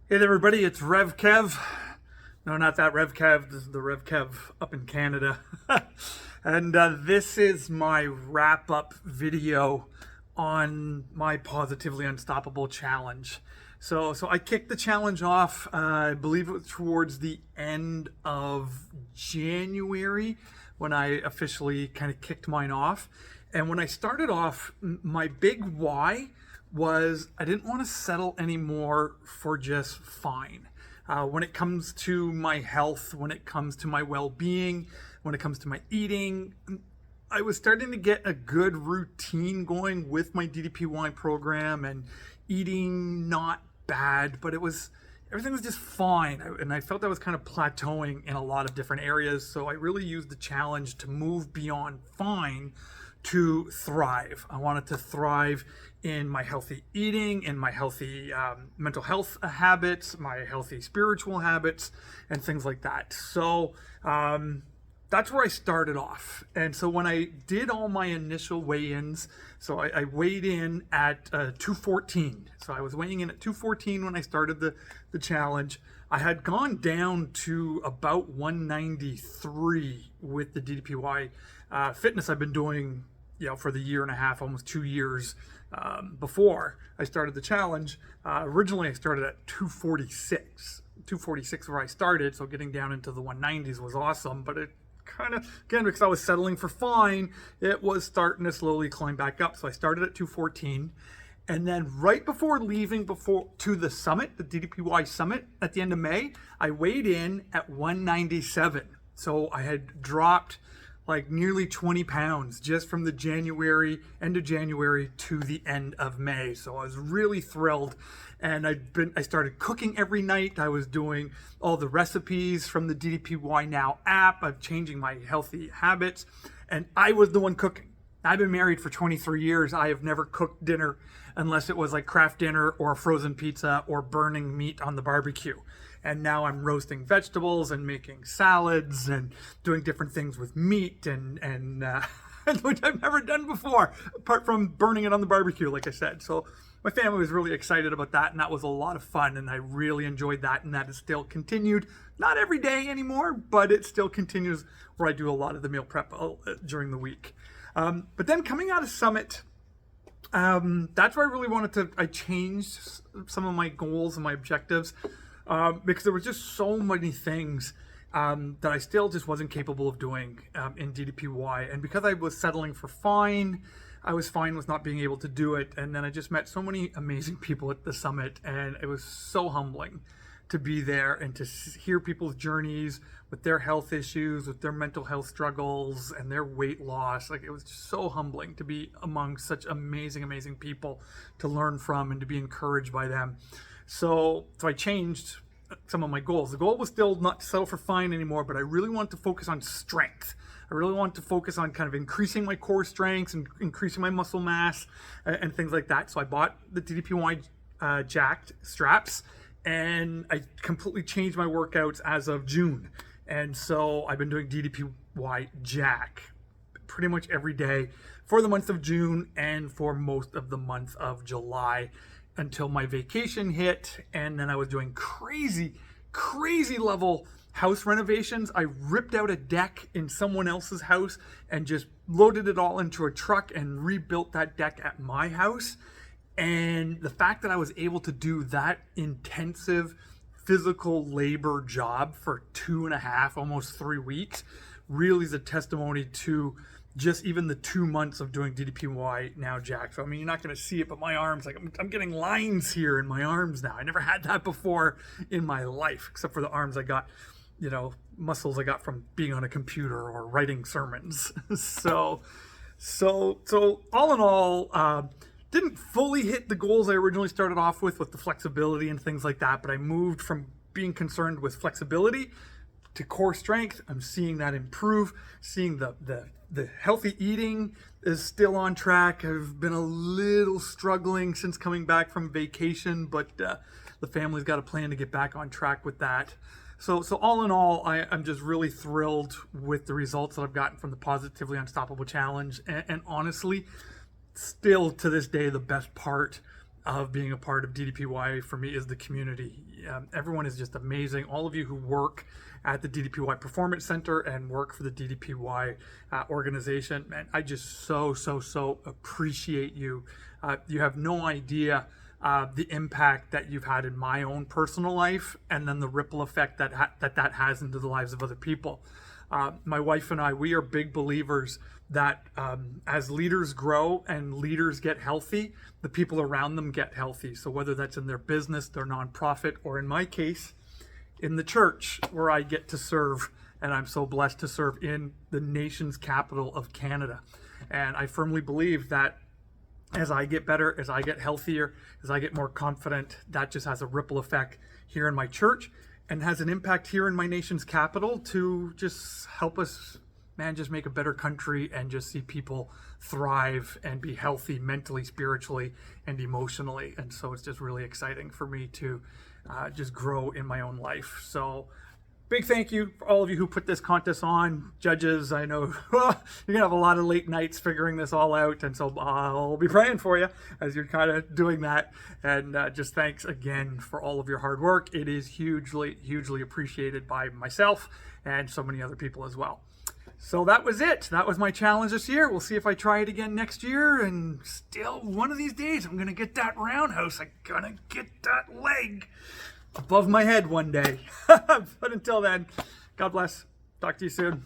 Hey there, everybody. It's Rev Kev. No, not that Rev Kev. This is the Rev Kev up in Canada. And this is my wrap up video on my Positively Unstoppable challenge. So I kicked the challenge off, I believe it was towards the end of January when I officially kind of kicked mine off. And when I started off, my big why was I didn't want to settle anymore for just fine. When it comes to my health, when it comes to my well being, when it comes to my eating, I was starting to get a good routine going with my DDPY program and eating not bad, but everything was just fine. And I felt I was kind of plateauing in a lot of different areas. So I really used the challenge to move beyond fine to thrive. I wanted to thrive in my healthy eating, in my healthy mental health habits, my healthy spiritual habits, and things like that. So that's where I started off. And so when I did all my initial weigh-ins, so I weighed in at 214. So I was weighing in at 214 when I started the challenge. I had gone down to about 193 with the DDPY fitness I've been doing, for the year and a half, almost 2 years before I started the challenge. Originally, I started at 246 where I started, so getting down into the 190s was awesome, but it kind of, again, because I was settling for fine, it was starting to slowly climb back up. So I started at 214. And then right before leaving to the summit, the DDPY summit at the end of May, I weighed in at 197. So I had dropped like nearly 20 pounds just from the end of January to the end of May. So I was really thrilled. And I started cooking every night. I was doing all the recipes from the DDPY Now app. I'm changing my healthy habits. And I was the one cooking. I've been married for 23 years. I have never cooked dinner unless it was like craft dinner or a frozen pizza or burning meat on the barbecue. And now I'm roasting vegetables and making salads and doing different things with meat and which I've never done before, apart from burning it on the barbecue, like I said. So my family was really excited about that, and that was a lot of fun, and I really enjoyed that, and that is still continued. Not every day anymore, but it still continues where I do a lot of the meal prep during the week. But then coming out of Summit, that's where I really I changed some of my goals and my objectives because there was just so many things that I still just wasn't capable of doing in DDPY. And because I was settling for fine, I was fine with not being able to do it. And then I just met so many amazing people at the summit, and it was so humbling to be there and to hear people's journeys with their health issues, with their mental health struggles and their weight loss. Like, it was just so humbling to be among such amazing people to learn from and to be encouraged by them. So I changed some of my goals. The goal was still not to settle for fine anymore, but I really wanted to focus on strength. I really wanted to focus on kind of increasing my core strengths and increasing my muscle mass and things like that. So I bought the DDPY Jacked straps, and I completely changed my workouts as of June. And so I've been doing DDPY Jack pretty much every day for the month of June and for most of the month of July until my vacation hit. And then I was doing crazy level house renovations. I ripped out a deck in someone else's house and just loaded it all into a truck and rebuilt that deck at my house. And the fact that I was able to do that intensive physical labor job for 2.5, almost 3 weeks, really is a testimony to just even the 2 months of doing DDPY Now Jack. So, I mean, you're not going to see it, but my arms, like I'm getting lines here in my arms now. I never had that before in my life, except for the arms I got, muscles I got from being on a computer or writing sermons. So all in all, didn't fully hit the goals I originally started off with the flexibility and things like that, but I moved from being concerned with flexibility to core strength. I'm seeing that improve, seeing the healthy eating is still on track. I've been a little struggling since coming back from vacation, but the family's got a plan to get back on track with that. So all in all, I'm just really thrilled with the results that I've gotten from the Positively Unstoppable Challenge. And honestly, still to this day, the best part of being a part of DDPY for me is the community. Everyone is just amazing. All of you who work at the DDPY Performance Center and work for the DDPY organization, man, I just so appreciate you. You have no idea the impact that you've had in my own personal life, and then the ripple effect that has into the lives of other people. My wife and I, we are big believers that as leaders grow and leaders get healthy, the people around them get healthy. So whether that's in their business, their nonprofit, or in my case, in the church where I get to serve, and I'm so blessed to serve in the nation's capital of Canada. And I firmly believe that as I get better, as I get healthier, as I get more confident, that just has a ripple effect here in my church and has an impact here in my nation's capital to just help us, man, just make a better country and just see people thrive and be healthy mentally, spiritually, and emotionally. And so it's just really exciting for me to just grow in my own life. So big thank you for all of you who put this contest on. Judges, I know you're gonna have a lot of late nights figuring this all out, and so I'll be praying for you as you're kind of doing that. And just thanks again for all of your hard work. It is hugely appreciated by myself and so many other people as well. So that was it. That was my challenge this year. We'll see if I try it again next year, and still one of these days I'm gonna get that roundhouse. I'm gonna get that leg above my head one day. But until then, God bless. Talk to you soon.